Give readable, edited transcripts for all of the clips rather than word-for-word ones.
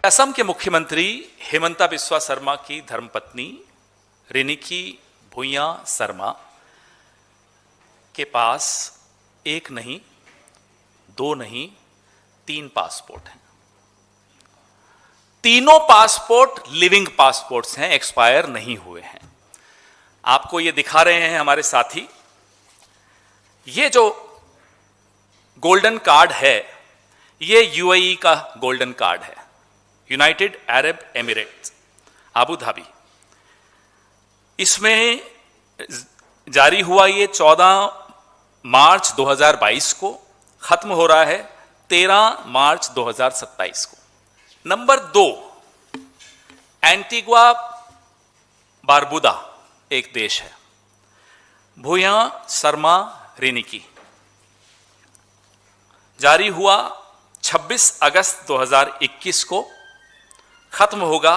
असम के मुख्यमंत्री हेमंता बिस्वा शर्मा की धर्मपत्नी रिनिकी भुइयां शर्मा के पास एक नहीं, दो नहीं, 3 पासपोर्ट हैं। तीनों पासपोर्ट लिविंग पासपोर्ट्स हैं, एक्सपायर नहीं हुए हैं। आपको ये दिखा रहे हैं हमारे साथी। ये जो गोल्डन कार्ड है, ये यूएई का गोल्डन कार्ड है, United Arab Emirates, Abu Dhabi. इसमें जारी हुआ ये 14 मार्च 2022 को, खत्म हो रहा है 13 मार्च 2027 को। नंबर 2, एंटीगुआ बारबुदा एक देश है, भुइयां शर्मा रिनिकी, जारी हुआ 26 अगस्त 2021 को, खत्म होगा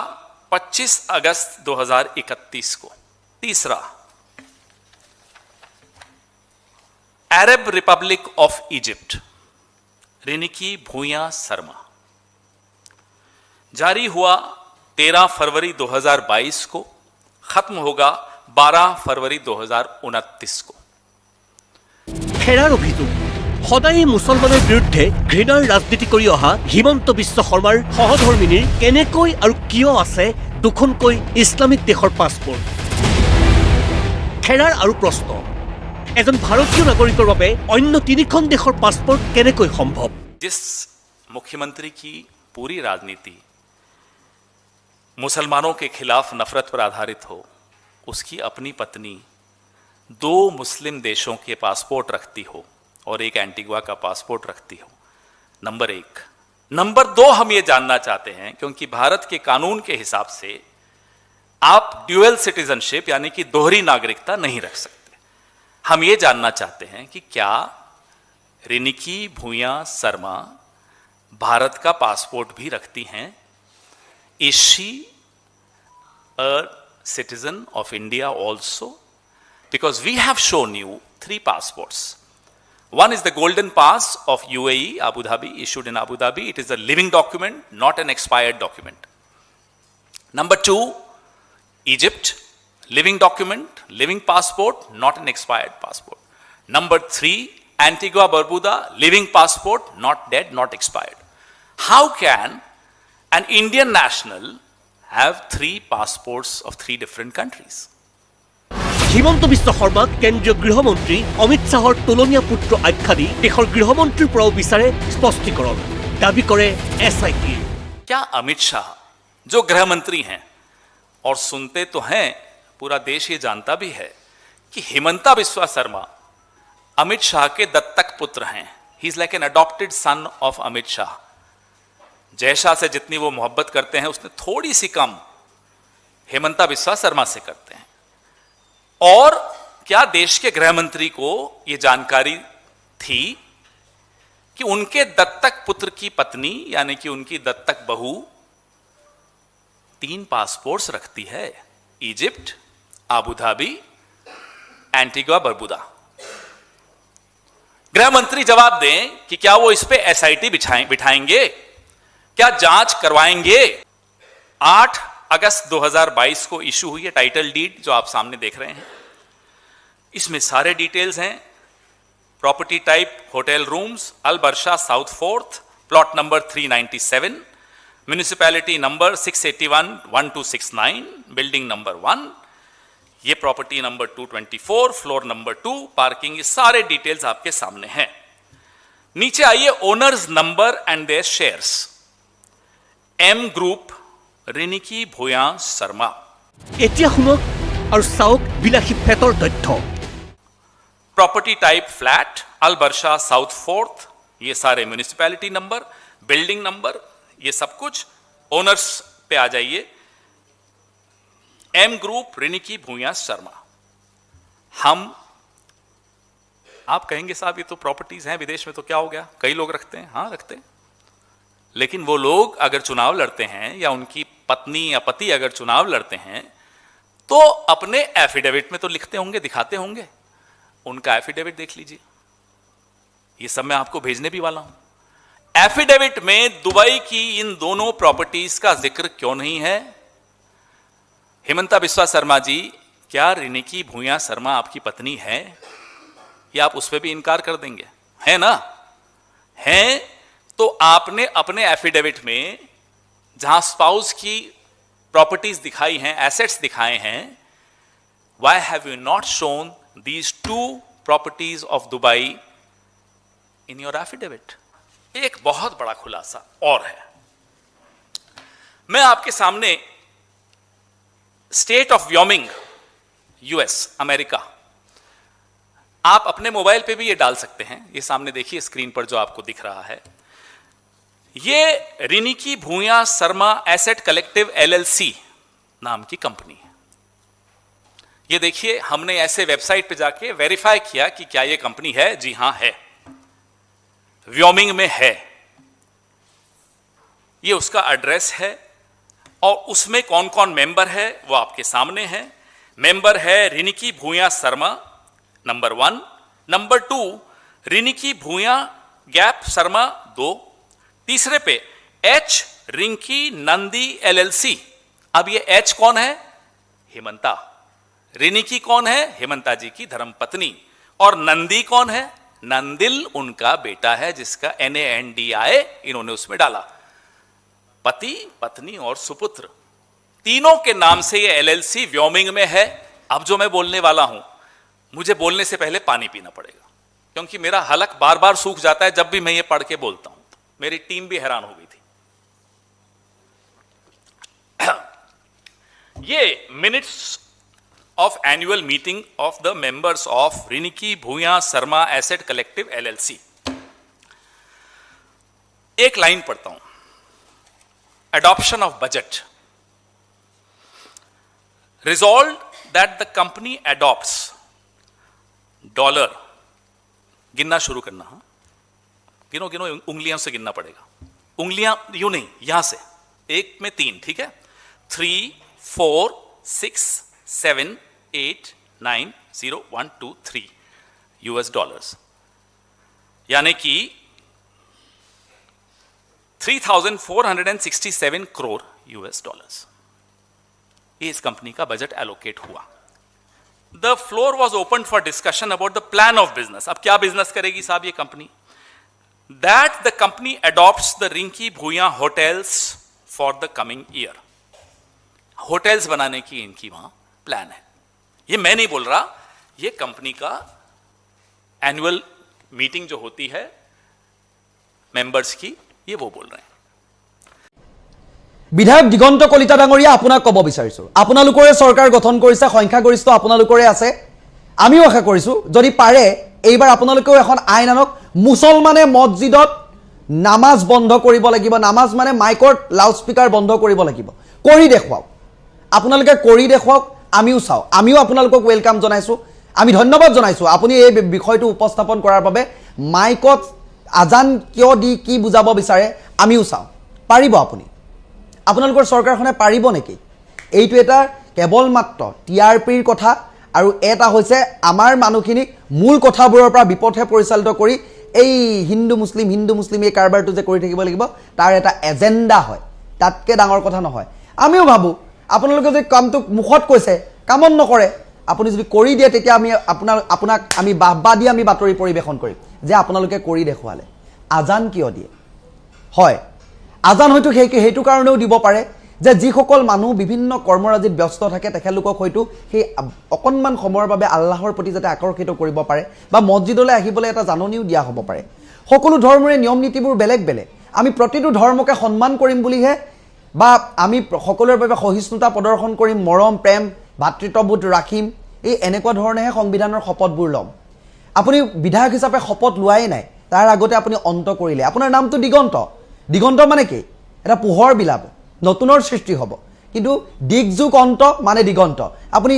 25 अगस्त 2031 को। तीसरा, Arab Republic of Egypt, Riniki Bhuyan Sharma, जारी हुआ 13 फरवरी 2022 को, खत्म होगा 12 फरवरी 2029 को। খেৰাৰ অভিযোগ সদায় মুছলমানৰ বিৰুদ্ধে ঘৃণাৰ ৰাজনীতি কৰি অহা হিমন্ত বিশ্ব শৰ্মাৰ সহধৰ্মিনীৰ কেনেকৈ আৰু কিয় আছে দুখনকৈ ইছলামিক দেশৰ পাছপোৰ্ট। খেৰাৰ আৰু প্ৰশ্ন, এজন ভাৰতীয় নাগৰিকৰ বাবে অন্য 3খন দেশৰ পাছপোৰ্ট কেনেকৈ সম্ভৱ। जिस मुख्यमंत्री की पूरी राजनीति मुसलमानों के खिलाफ नफरत पर आधारित हो, उसकी अपनी पत्नी 2 मुस्लिम देशों के पासपोर्ट रखती हो और एक एंटीगुआ का पासपोर्ट रखती हो। नंबर 1। नंबर 2, हम ये जानना चाहते हैं, क्योंकि भारत के कानून के हिसाब से आप ड्यूअल सिटीजनशिप यानी कि दोहरी नागरिकता नहीं रख सकते। हम ये जानना चाहते हैं कि क्या रिनिकी भुइयां शर्मा भारत का पासपोर्ट भी रखती हैं? Is she a citizen of India also? Because we have shown you 3 passports. One is the golden pass of UAE, Abu Dhabi, issued in Abu Dhabi. It is a living document, not an expired document. Number 2, Egypt, living document, living passport, not an expired passport. Number 3, Antigua Barbuda, living passport, not dead, not expired. How can an Indian national have 3 passports of 3 different countries? Himanta Biswa শৰ্মাক কেন্দ্ৰীয় গৃহমন্ত্ৰী অমিত শ্বাহৰ তুলনীয়া পুত্ৰ আখ্যা দি দেশৰ গৃহমন্ত্ৰীৰ পৰাও বিচাৰে স্পষ্টীকৰণ, দাবী কৰে SIT। क्या अमित शाह जो गृह मंत्री हैं, और सुनते तो हैं, पूरा देश ये जानता भी है कि हेमंता बिस्वा शर्मा अमित शाह के दत्तक पुत्र हैं। He is like an adopted son of Amit Shah. Jay Shah से जितनी वो मोहब्बत करते हैं, उसने थोड़ी सी कम हेमंता बिस्वा शर्मा से करते हैं। और क्या देश के गृह मंत्री को यह जानकारी थी कि उनके दत्तक पुत्र की पत्नी यानी कि उनकी दत्तक बहू 3 पासपोर्ट्स रखती है? Egypt, Abu Dhabi, Antigua Barbuda. गृह मंत्री जवाब दें कि क्या वो इस पे SIT बिठाएंगे, क्या जांच करवाएंगे। 8 अगस्त 2022 को इशू हुई है टाइटल डीड, जो आप सामने देख रहे हैं। इसमें सारे डिटेल्स हैं। Property type hotel rooms, Al Barsha South 4th, plot number 397, municipality number 681-1269, building number 1, ये property number 224, floor number 2, parking, ये सारे डिटेल्स आपके सामने हैं। नीचे आइए, owners number and their shares. M group, Riniki Bhuyan Sharma. এতিয়া শুনক আৰু চাওক বিলাসী ফেটৰ তথ্য। Property type flat, Al Barsha South 4th, ये सारे म्यूनिसिपैलिटी नंबर, बिल्डिंग नंबर, ये सब कुछ। ओनर्स पे आ जाइए, M ग्रुप, रिनिकी भुइयां शर्मा। आप कहेंगे साहब ये तो प्रॉपर्टीज हैं विदेश में, तो क्या हो गया, कई लोग रखते हैं। हाँ, रखते हैं, लेकिन वो लोग अगर चुनाव लड़ते हैं या उनकी पत्नी या पति अगर चुनाव लड़ते हैं, तो अपने एफिडेविट में तो लिखते होंगे, दिखाते होंगे। उनका एफिडेविट देख लीजिए, ये सब मैं आपको भेजने भी वाला हूं। एफिडेविट में दुबई की इन दोनों प्रॉपर्टीज का जिक्र क्यों नहीं है? हेमंता बिस्वा शर्मा जी, क्या रिनिकी भूया शर्मा आपकी पत्नी है? या आप उस पर भी इनकार कर देंगे? है ना? है तो आपने अपने एफिडेविट में जहां स्पाउस की प्रॉपर्टीज दिखाई हैं, एसेट्स दिखाए हैं, why have you not shown these two properties of Dubai in your affidavit? एक बहुत बड़ा खुलासा और है। मैं आपके सामने state of Wyoming, US, America, आप अपने मोबाइल पे भी ये डाल सकते हैं, ये सामने देखिए स्क्रीन पर जो आपको दिख रहा है, ये रिनिकी भूया शर्मा एसेट कलेक्टिव एलएलसी नाम की कंपनी है। ये देखिए, हमने ऐसे वेबसाइट पे जाके वेरीफाई किया कि क्या ये कंपनी है। जी हां है, व्योमिंग में है। ये उसका एड्रेस है और उसमें कौन कौन मेंबर है वो आपके सामने है। मेंबर है रिनिकी भूया शर्मा नंबर 1, नंबर 2 रिनिकी भूया गैप शर्मा 2, तीसरे पे एच रिंकी नंदी एलएलसी। अब ये एच कौन है? हेमंता। रिनिकी कौन है? हेमंता जी की धर्मपत्नी। और नंदी कौन है? नंदिल उनका बेटा है, जिसका NANDI इन्होंने उसमें डाला। पति, पत्नी और सुपुत्र, तीनों के नाम से ये एलएलसी व्योमिंग में है। अब जो मैं बोलने वाला हूं, मुझे बोलने से पहले पानी पीना पड़ेगा, क्योंकि मेरा हलक बार बार सूख जाता है जब भी मैं ये पढ़ के बोलता हूं। मेरी टीम भी हैरान हो गई थी। ये minutes of annual meeting of the members of Riniki Bhuya Sharma asset collective LLC. एक लाइन पढ़ता हूं। Adoption of budget. Resolved that the company adopts $, गिनना शुरू करना। हाँ, गिनो गिनो, उंगलियों से गिनना पड़ेगा। उंगलियां यूं नहीं, यहां से 1 में 3, ठीक है? 3, 4, 6, 7, 8, 9, 0, 1, 2, 3 $, यानी कि 3,467 crore $। ये इस कंपनी का बजट एलोकेट हुआ। The floor was open for discussion about the plan of business. अब क्या बिजनेस करेगी साहब ये कंपनी? That the company adopts the Rinki Bhuyan hotels for the coming year. Hotels बनाने की इनकी वहां प्लान है। ये मैं नहीं बोल रहा, ये कंपनी का एनुअल मीटिंग जो होती है मेंबर्स की, ये वो बोल रहे हैं। বিধায়ক দিগন্ত কলিতা ডাঙৰীয়া, আপোনাক ক'ব বিচাৰিছোঁ, আপোনালোকৰে চৰকাৰ গঠন কৰিছে, সংখ্যাগৰিষ্ঠ আপোনালোকৰে আছে। আমিও আশা কৰিছোঁ যদি পাৰে এইবাৰ আপোনালোকেও এখন আইন আনক, মুছলমানে মছজিদত নামাজ বন্ধ কৰিব লাগিব। নামাজ মানে মাইকত লাউড স্পীকাৰ বন্ধ কৰিব লাগিব। কৰি দেখুৱাওক, আপোনালোকে কৰি দেখুৱাওক, আমিও চাওঁ। আমিও আপোনালোকক ৱেলকাম জনাইছোঁ, আমি ধন্যবাদ জনাইছোঁ আপুনি এই বিষয়টো উপস্থাপন কৰাৰ বাবে। মাইকত আজান কিয় দি কি বুজাব বিচাৰে আমিও চাওঁ। পাৰিব আপুনি? আপোনালোকৰ চৰকাৰখনে পাৰিব নেকি? এইটো এটা কেৱল মাত্ৰ TRPৰ কথা, আৰু এটা হৈছে আমাৰ মানুহখিনিক মূল কথাবোৰৰ পৰা বিপথে পৰিচালিত কৰি এই হিন্দু মুছলিম এই কাৰবাৰটো যে কৰি থাকিব লাগিব, তাৰ এটা এজেণ্ডা হয়। তাতকৈ ডাঙৰ কথা নহয়। আমিও ভাবোঁ আপোনালোকে যদি কামটো মুখত কৈছে, কামত নকৰে, আপুনি যদি কৰি দিয়ে, তেতিয়া আমি আপোনাক আমি বাহবা দি আমি বাতৰি পৰিৱেশন কৰিম যে আপোনালোকে কৰি দেখুৱালে। আজান কিয় দিয়ে? হয়, আজান হয়তো সেইটো কাৰণেও দিব পাৰে যে যিসকল মানুহ বিভিন্ন কৰ্মৰাজিত ব্যস্ত থাকে, তেখেতলোকক হয়তো সেই অকণমান সময়ৰ বাবে আল্লাহৰ প্ৰতি যাতে আকৰ্ষিত কৰিব পাৰে, বা মছজিদলৈ আহিবলৈ এটা জাননীও দিয়া হ'ব পাৰে। সকলো ধৰ্মৰে নিয়ম নীতিবোৰ বেলেগ বেলেগ। আমি প্ৰতিটো ধৰ্মকে সন্মান কৰিম বুলিহে, বা আমি সকলোৰে বাবে সহিষ্ণুতা প্ৰদৰ্শন কৰিম, মৰম প্ৰেম ভাতৃত্ববোধ ৰাখিম, এই এনেকুৱা ধৰণেহে সংবিধানৰ শপতবোৰ ল'ম। আপুনি বিধায়ক হিচাপে শপত লোৱাই নাই, তাৰ আগতে আপুনি অন্ত কৰিলে। আপোনাৰ নামটো দিগন্ত। দিগন্ত মানে কি? এটা পোহৰ বিলাব, নতুনৰ সৃষ্টি হ'ব। কিন্তু দিগযুগ অন্ত মানে দিগন্ত। আপুনি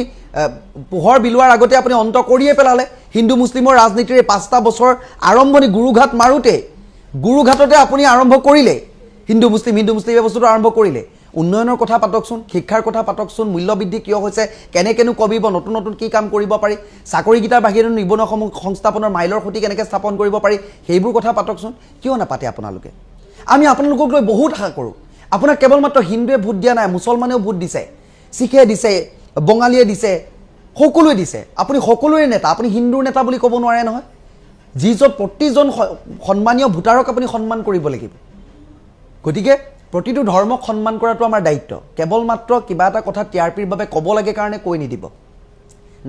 পোহৰ বিলোৱাৰ আগতে আপুনি অন্ত কৰিয়ে পেলালে। হিন্দু মুছলিমৰ ৰাজনীতিৰ 5টা বছৰ আৰম্ভণি গুৰুঘাট মাৰোঁতে, গুৰুঘাটতে আপুনি আৰম্ভ কৰিলে হিন্দু মুছলিম এই বস্তুটো আৰম্ভ কৰিলে। উন্নয়নৰ কথা পাতকচোন, শিক্ষাৰ কথা পাতকচোন, মূল্যবৃদ্ধি কিয় হৈছে, কেনেকেনো কমিব, নতুন নতুন কি কাম কৰিব পাৰি, চাকৰিকেইটাৰ বাহিৰে নিবনুৱা সংস্থাপনৰ মাইলৰ খুঁটি কেনেকৈ স্থাপন কৰিব পাৰি, সেইবোৰ কথা পাতকচোন। কিয় নাপাতে আপোনালোকে? আমি আপোনালোকক লৈ বহুত আশা কৰোঁ আপোনাক কেৱল মাত্ৰ হিন্দুৱে ভোট দিয়া নাই মুছলমানেও ভোট দিছে শিখে দিছে বঙালীয়ে দিছে সকলোৱে দিছে আপুনি সকলোৰে নেতা আপুনি হিন্দুৰ নেতা বুলি ক'ব নোৱাৰে নহয় যিজন প্ৰতিজন সন্মানীয় ভোটাৰক আপুনি সন্মান কৰিব লাগিব গতিকে প্ৰতিটো ধৰ্মক সন্মান কৰাটো আমাৰ দায়িত্ব কেৱল মাত্ৰ কিবা এটা কথা টিআৰপিৰ বাবে ক'ব লাগে কাৰণে কৈ নিদিব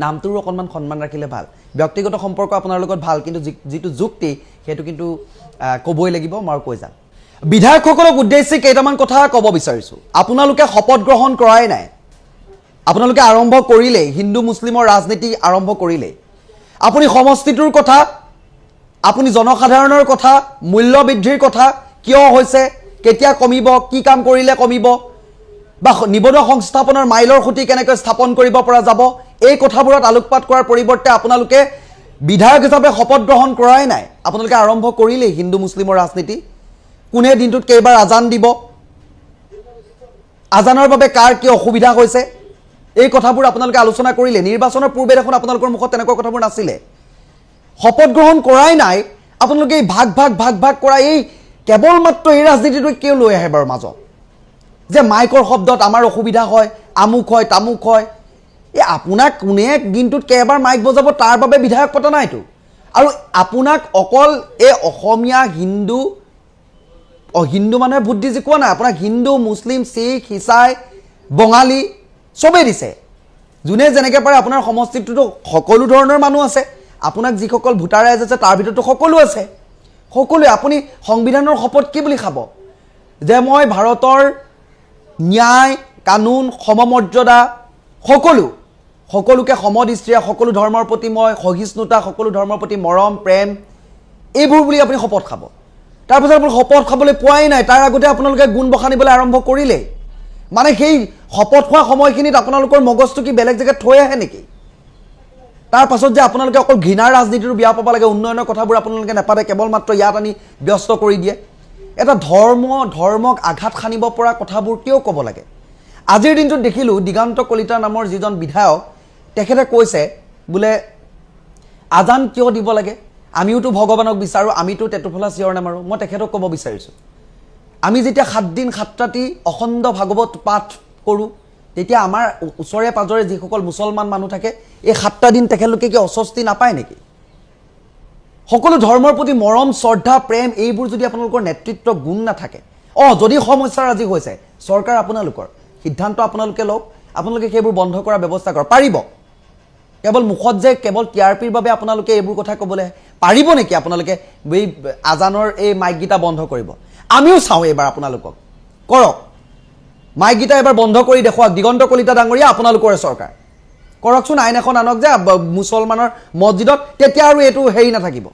নামটোৰ অকণমান সন্মান ৰাখিলে ভাল ব্যক্তিগত সম্পৰ্ক আপোনাৰ লগত ভাল কিন্তু যিটো যুক্তি সেইটো কিন্তু ক'বই লাগিব মই কৈ যাম বিধায়কসকলক উদ্দেশ্যি কেইটামান কথা ক'ব বিচাৰিছোঁ আপোনালোকে শপত গ্ৰহণ কৰাই নাই আপোনালোকে আৰম্ভ কৰিলে হিন্দু মুছলিমৰ ৰাজনীতি আৰম্ভ কৰিলে আপুনি সমষ্টিটোৰ কথা আপুনি জনসাধাৰণৰ কথা মূল্য বৃদ্ধিৰ কথা কিয় হৈছে কেতিয়া কমিব কি কাম কৰিলে কমিব বা নিবনুৱা সংস্থাপনৰ মাইলৰ খুঁটি কেনেকৈ স্থাপন কৰিব পৰা যাব এই কথাবোৰত আলোকপাত কৰাৰ পৰিৱৰ্তে আপোনালোকে বিধায়ক হিচাপে শপত গ্ৰহণ কৰাই নাই আপোনালোকে আৰম্ভ কৰিলে হিন্দু মুছলিমৰ ৰাজনীতি কোনে দিনটোত কেইবাৰ আজান দিব আজানৰ বাবে কাৰ কি অসুবিধা হৈছে এই কথাবোৰ আপোনালোকে আলোচনা কৰিলে নিৰ্বাচনৰ পূৰ্বে দেখোন আপোনালোকৰ মুখত তেনেকুৱা কথাবোৰ নাছিলে শপত গ্ৰহণ কৰাই নাই আপোনালোকে এই ভাগ কৰা এই কেৱল মাত্ৰ এই ৰাজনীতিটো কিয় লৈ আহে বাৰু মাজত যে মাইকৰ শব্দত আমাৰ অসুবিধা হয় আমুক হয় তামুক হয় এই আপোনাক কোনে দিনটোত কেইবাৰ মাইক বজাব তাৰ বাবে বিধায়ক পতা নাইতো আৰু আপোনাক অকল এই অসমীয়া হিন্দু মানুহে ভোট দি জিকোৱা নাই আপোনাক হিন্দু মুছলিম শিখ ইছাই বঙালী চবেই দিছে যোনে যেনেকৈ পাৰে আপোনাৰ সমষ্টিটোতো সকলো ধৰণৰ মানুহ আছে আপোনাক যিসকল ভোটাৰ ৰাইজ আছে তাৰ ভিতৰতো সকলো আছে সকলোৱে আপুনি সংবিধানৰ শপত কি বুলি খাব যে মই ভাৰতৰ ন্যায় কানুন সমমৰ্যাদা সকলোকে সমদৃষ্টিৰে সকলো ধৰ্মৰ প্ৰতি মই সহিষ্ণুতা সকলো ধৰ্মৰ প্ৰতি মৰম প্ৰেম এইবোৰ বুলি আপুনি শপত খাব তাৰপিছত আপুনি শপত খাবলৈ পোৱাই নাই তাৰ আগতে আপোনালোকে গুণ বখানিবলৈ আৰম্ভ কৰিলে মানে সেই শপত খোৱা সময়খিনিত আপোনালোকৰ মগজটো কি বেলেগ জেগাত থৈ আহে নেকি তাৰ পাছত যে আপোনালোকে অকল ঘৃণাৰ ৰাজনীতিটো বিয়া পাব লাগে উন্নয়নৰ কথাবোৰ আপোনালোকে নাপাতে কেৱল মাত্ৰ ইয়াত আনি ব্যস্ত কৰি দিয়ে এটা ধৰ্মক আঘাত সানিব পৰা কথাবোৰ কিয় ক'ব লাগে আজিৰ দিনটোত দেখিলোঁ দিগন্ত কলিতা নামৰ যিজন বিধায়ক তেখেতে কৈছে বোলে আজান কিয় দিব লাগে আমিওতো ভগৱানক বিচাৰোঁ আমিতো টেটুফলা চিঞৰ নামাৰোঁ মই তেখেতক ক'ব বিচাৰিছোঁ আমি যেতিয়া 7 দিন 7 ৰাতি অখণ্ড ভাগৱত পাঠ কৰোঁ তেতিয়া আমাৰ ওচৰে পাজৰে যিসকল মুছলমান মানুহ থাকে এই 7টা দিন তেখেতলোকে কি অস্বস্তি নাপায় নেকি সকলো ধৰ্মৰ প্ৰতি মৰম শ্ৰদ্ধা প্ৰেম এইবোৰ যদি আপোনালোকৰ নেতৃত্ব গুণ নাথাকে যদি সমস্যাৰ আজি হৈছে চৰকাৰ আপোনালোকৰ সিদ্ধান্ত আপোনালোকে লওক আপোনালোকে সেইবোৰ বন্ধ কৰাৰ ব্যৱস্থা কৰক পাৰিব কেৱল মুখত যে কেৱল টিআৰপিৰ বাবে আপোনালোকে এইবোৰ কথা ক'বলৈ পাৰিব নেকি আপোনালোকে এই আজানৰ এই মাইকগীতা বন্ধ কৰিব আমিও চাওঁ এইবাৰ আপোনালোকক কৰক মাইকগীতা এবাৰ বন্ধ কৰি দেখুৱাওক দিগন্ত কলিতা ডাঙৰীয়া আপোনালোকৰে চৰকাৰ কৰকচোন আইন এখন আনক যে মুছলমানৰ মছজিদত তেতিয়া আৰু এইটো হেৰি নাথাকিব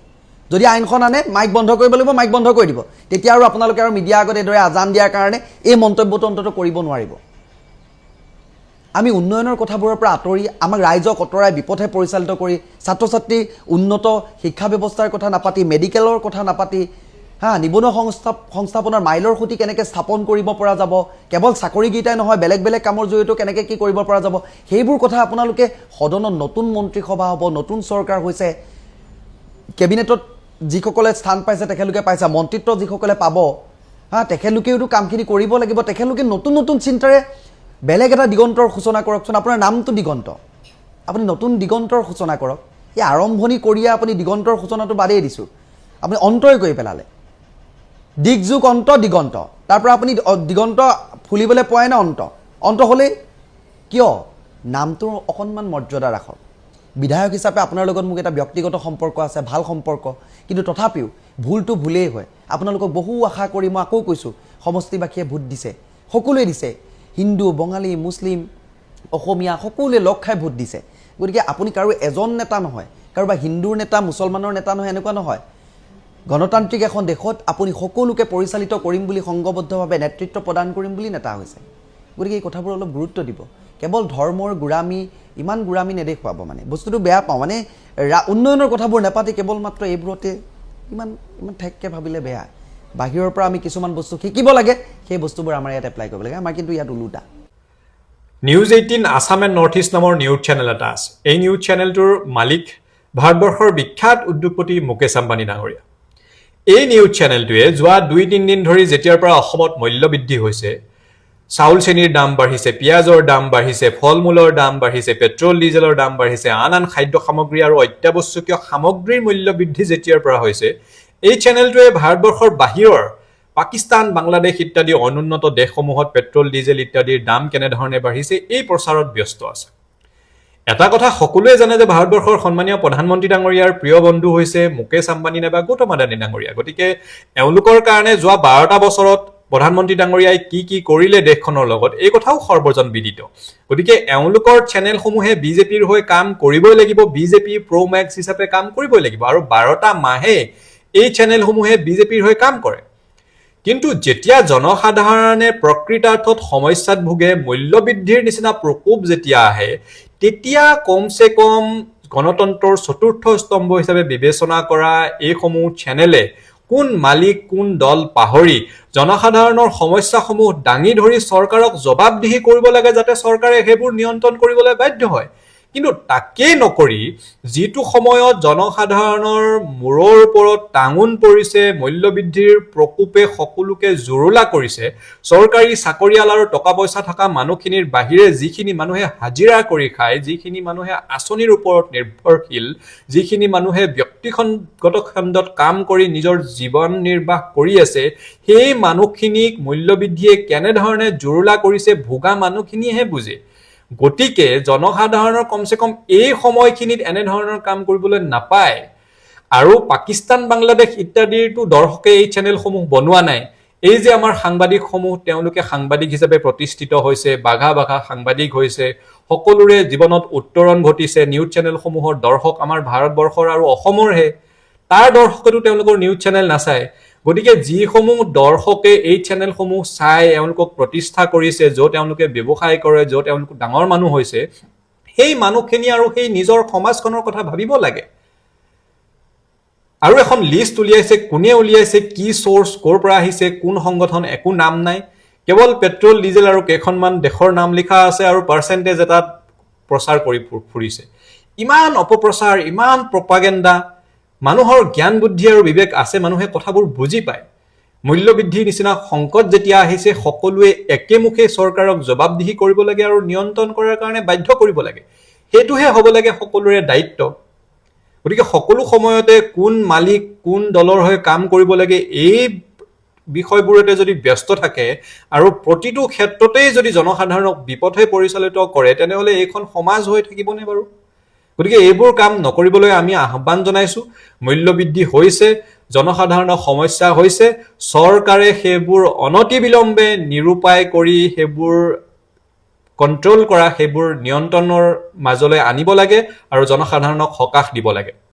যদি আইনখন আনে মাইক বন্ধ কৰিব লাগিব মাইক বন্ধ কৰি দিব তেতিয়া আৰু আপোনালোকে আৰু মিডিয়া আগত এইদৰে আজান দিয়াৰ কাৰণে এই মন্তব্যটো অন্তত কৰিব নোৱাৰিব আমি উন্নয়নৰ কথাবোৰৰ পৰা আঁতৰি আমাক ৰাইজক অতৰাই বিপথে পৰিচালিত কৰি ছাত্ৰ ছাত্ৰী উন্নত শিক্ষা ব্যৱস্থাৰ কথা নাপাতি মেডিকেলৰ কথা নাপাতি নিবনুৱা সংস্থাপনৰ মাইলৰ খুঁটি কেনেকৈ স্থাপন কৰিব পৰা যাব কেৱল চাকৰিকেইটাই নহয় বেলেগ বেলেগ কামৰ জৰিয়তেও কেনেকৈ কি কৰিব পৰা যাব সেইবোৰ কথা আপোনালোকে সদনত নতুন মন্ত্ৰীসভা হ'ব নতুন চৰকাৰ হৈছে কেবিনেটত যিসকলে স্থান পাইছে তেখেতলোকে পাইছে মন্ত্ৰিত্ব যিসকলে পাব তেখেতলোকেওতো কামখিনি কৰিব লাগিব তেখেতলোকে নতুন নতুন চিন্তাৰে বেলেগ এটা দিগন্তৰ সূচনা কৰকচোন আপোনাৰ নামটো দিগন্ত আপুনি নতুন দিগন্তৰ সূচনা কৰক এই আৰম্ভণি কৰিয়ে আপুনি দিগন্তৰ সূচনাটো বাদেই দিছোঁ আপুনি অন্তই কৰি পেলালে দিগযুগ অন্ত দিগন্ত তাৰ পৰা আপুনি দিগন্ত ফুলিবলৈ পোৱাই না অন্ত হ'লেই কিয় নামটোৰ অকণমান মৰ্যাদা ৰাখক বিধায়ক হিচাপে আপোনাৰ লগত মোক এটা ব্যক্তিগত সম্পৰ্ক আছে ভাল সম্পৰ্ক কিন্তু তথাপিও ভুলটো ভুলেই হয় আপোনালোকক বহু আশা কৰি মই আকৌ কৈছোঁ সমষ্টিবাসীয়ে ভোট দিছে সকলোৱে দিছে হিন্দু বঙালী মুছলিম অসমীয়া সকলোৱে লগ খাই ভোট দিছে গতিকে আপুনি কাৰো এজন নেতা নহয় কাৰোবা হিন্দুৰ নেতা মুছলমানৰ নেতা নহয় এনেকুৱা নহয় গণতান্ত্ৰিক এখন দেশত আপুনি সকলোকে পৰিচালিত কৰিম বুলি সংঘবদ্ধভাৱে নেতৃত্ব প্ৰদান কৰিম বুলি নেতা হৈছে গতিকে এই কথাবোৰ অলপ গুৰুত্ব দিব কেৱল ধৰ্মৰ গোৰামী ইমান গোৰামী নেদেখুৱাব মানে বস্তুটো বেয়া পাওঁ মানে উন্নয়নৰ কথাবোৰ নেপাতি কেৱল মাত্ৰ এইবোৰতে ইমান ঠেককৈ ভাবিলে বেয়া বাহিৰৰ পৰা আমি কিছুমান বস্তু শিকিব লাগে সেই বস্তুবোৰ আমাৰ ইয়াত এপ্লাই কৰিব লাগে আমাৰ কিন্তু ইয়াত ওলোটা news 18 Assam and north east নামৰ নিউজ চেনেল এটা আছে এই নিউজ চেনেলটোৰ মালিক ভাৰতবৰ্ষৰ বিখ্যাত উদ্যোগপতি মুকেশ আম্বানী ডাঙৰীয়া এই নিউজ চেনেলটোৱে যোৱা 2-3 দিন ধৰি যেতিয়াৰ পৰা অসমত মূল্য বৃদ্ধি হৈছে, চাউল চেনিৰ দাম বাঢ়িছে, পিঁয়াজৰ দাম বাঢ়িছে, ফল মূলৰ দাম বাঢ়িছে, পেট্ৰল ডিজেলৰ দাম বাঢ়িছে, আন খাদ্য সামগ্ৰী আৰু অত্যাৱশ্যকীয় সামগ্ৰীৰ মূল্য বৃদ্ধি যেতিয়াৰ পৰা হৈছে, এই চেনেলটোৱে ভাৰতবৰ্ষৰ বাহিৰৰ পাকিস্তান, বাংলাদেশ ইত্যাদি অনুন্নত দেশসমূহত পেট্ৰল ডিজেল ইত্যাদিৰ দাম কেনেধৰণে বাঢ়িছে এই প্ৰচাৰত ব্যস্ত আছে। এটা কথা সকলোৱে জানে যে ভাৰতবৰ্ষৰ সন্মানীয় প্ৰধানমন্ত্ৰী ডাঙৰীয়াৰ প্ৰিয় বন্ধু হৈছে মুকেশ আম্বানী নাইবা গৌতম আদানী ডাঙৰীয়া। গতিকে এওঁলোকৰ কাৰণে যোৱা 12টা বছৰত প্ৰধানমন্ত্ৰী ডাঙৰীয়াই কি কৰিলে দেশখনৰ লগত এই কথাও সৰ্বজন বিদিত। গতিকে এওঁলোকৰ চেনেলসমূহে বিজেপিৰ হৈ কাম কৰিবই লাগিব, বিজেপি প্ৰ' মেক্স হিচাপে কাম কৰিবই লাগিব, আৰু 12টা মাহে এই চেনেলসমূহে বিজেপিৰ হৈ কাম কৰে। কিন্তু যেতিয়া জনসাধাৰণে প্ৰকৃতাৰ্থত সমস্যাত ভোগে, মূল্যবৃদ্ধিৰ নিচিনা প্ৰকোপ যেতিয়া আহে, তেতিয়া কমচে কম গণতন্ত্ৰৰ চতুৰ্থ স্তম্ভ হিচাপে বিবেচনা কৰা এইসমূহ চেনেলে কোন মালিক কোন দল পাহৰি জনসাধাৰণৰ সমস্যাসমূহ দাঙি ধৰি চৰকাৰক জবাবদিহি কৰিব লাগে, যাতে চৰকাৰে সেইবোৰ নিয়ন্ত্ৰণ কৰিবলৈ বাধ্য হয়। কিন্তু তাকেই নকৰি যিটো সময়ত জনসাধাৰণৰ মূৰৰ ওপৰত টাঙোন পৰিছে, মূল্যবৃদ্ধিৰ প্ৰকোপে সকলোকে জুৰুলা কৰিছে, চৰকাৰী চাকৰিয়াল আৰু টকা পইচা থকা মানুহখিনিৰ বাহিৰে যিখিনি মানুহে হাজিৰা কৰি খায়, যিখিনি মানুহে আঁচনিৰ ওপৰত নিৰ্ভৰশীল, যিখিনি মানুহে ব্যক্তিগত খণ্ডত কাম কৰি নিজৰ জীৱন নিৰ্বাহ কৰি আছে, সেই মানুহখিনিক মূল্যবৃদ্ধিয়ে কেনেধৰণে জুৰুলা কৰিছে ভোগা মানুহখিনিয়েহে বুজে। গতিকে জনসাধাৰণৰ কমচে কম এই সময়খিনিত এনেধৰণৰ কাম কৰিবলৈ নাপায়। আৰু পাকিস্তান, বাংলাদেশ ইত্যাদিৰতো দৰ্শকে এই চেনেলসমূহ বনোৱা নাই। এই যে আমাৰ সাংবাদিকসমূহ, তেওঁলোকে সাংবাদিক হিচাপে প্ৰতিষ্ঠিত হৈছে, বাঘা সাংবাদিক হৈছে, সকলোৰে জীৱনত উত্তৰণ ঘটিছে, নিউজ চেনেলসমূহৰ দৰ্শক আমাৰ ভাৰতবৰ্ষৰ আৰু অসমৰহে, তাৰ দৰ্শকেতো তেওঁলোকৰ নিউজ চেনেল নাচায়। গতিকে যিসমূহ দৰ্শকে এই চেনেলসমূহ চাই এওঁলোকক প্ৰতিষ্ঠা কৰিছে, য'ত তেওঁলোকে ব্যৱসায় কৰে, য'ত তেওঁলোক ডাঙৰ মানুহ হৈছে, সেই মানুহখিনি আৰু সেই নিজৰ সমাজখনৰ কথা ভাবিব লাগে। আৰু এখন লিষ্ট উলিয়াইছে, কোনে উলিয়াইছে, কি চ'ৰ্চ, ক'ৰ পৰা আহিছে, কোন সংগঠন, একো নাম নাই, কেৱল পেট্ৰল ডিজেল আৰু কেইখনমান দেশৰ নাম লিখা আছে আৰু পাৰ্চেণ্টেজ এটাত প্ৰচাৰ কৰি ফুৰিছে। ইমান অপপ্ৰচাৰ, ইমান প্ৰপাগেণ্ডা। মানুহৰ জ্ঞান বুদ্ধি আৰু বিবেক আছে, মানুহে কথাবোৰ বুজি পায়। মূল্যবৃদ্ধিৰ নিচিনা সংকট যেতিয়া আহিছে, সকলোৱে একেমুখে চৰকাৰক জবাবদিহি কৰিব লাগে আৰু নিয়ন্ত্ৰণ কৰাৰ কাৰণে বাধ্য কৰিব লাগে। সেইটোহে হ'ব লাগে সকলোৰে দায়িত্ব। গতিকে সকলো সময়তে কোন মালিক কোন দলৰ হৈ কাম কৰিব লাগে এই বিষয়বোৰতে যদি ব্যস্ত থাকে আৰু প্ৰতিটো ক্ষেত্ৰতেই যদি জনসাধাৰণক বিপথে পৰিচালিত কৰে, তেনেহ'লে এইখন সমাজ হৈ থাকিবনে বাৰু? গতিকে এইবোৰ কাম নকৰিবলৈ আমি আহ্বান জনাইছো। মূল্যবৃদ্ধি হৈছে, জনসাধাৰণৰ সমস্যা হৈছে, চৰকাৰে সেইবোৰ অনতিবিলম্বে নিৰূপায় কৰি সেইবোৰ কণ্ট্ৰল কৰা, সেইবোৰ নিয়ন্ত্ৰণৰ মাজলৈ আনিব লাগে আৰু জনসাধাৰণক সকাহ দিব লাগে।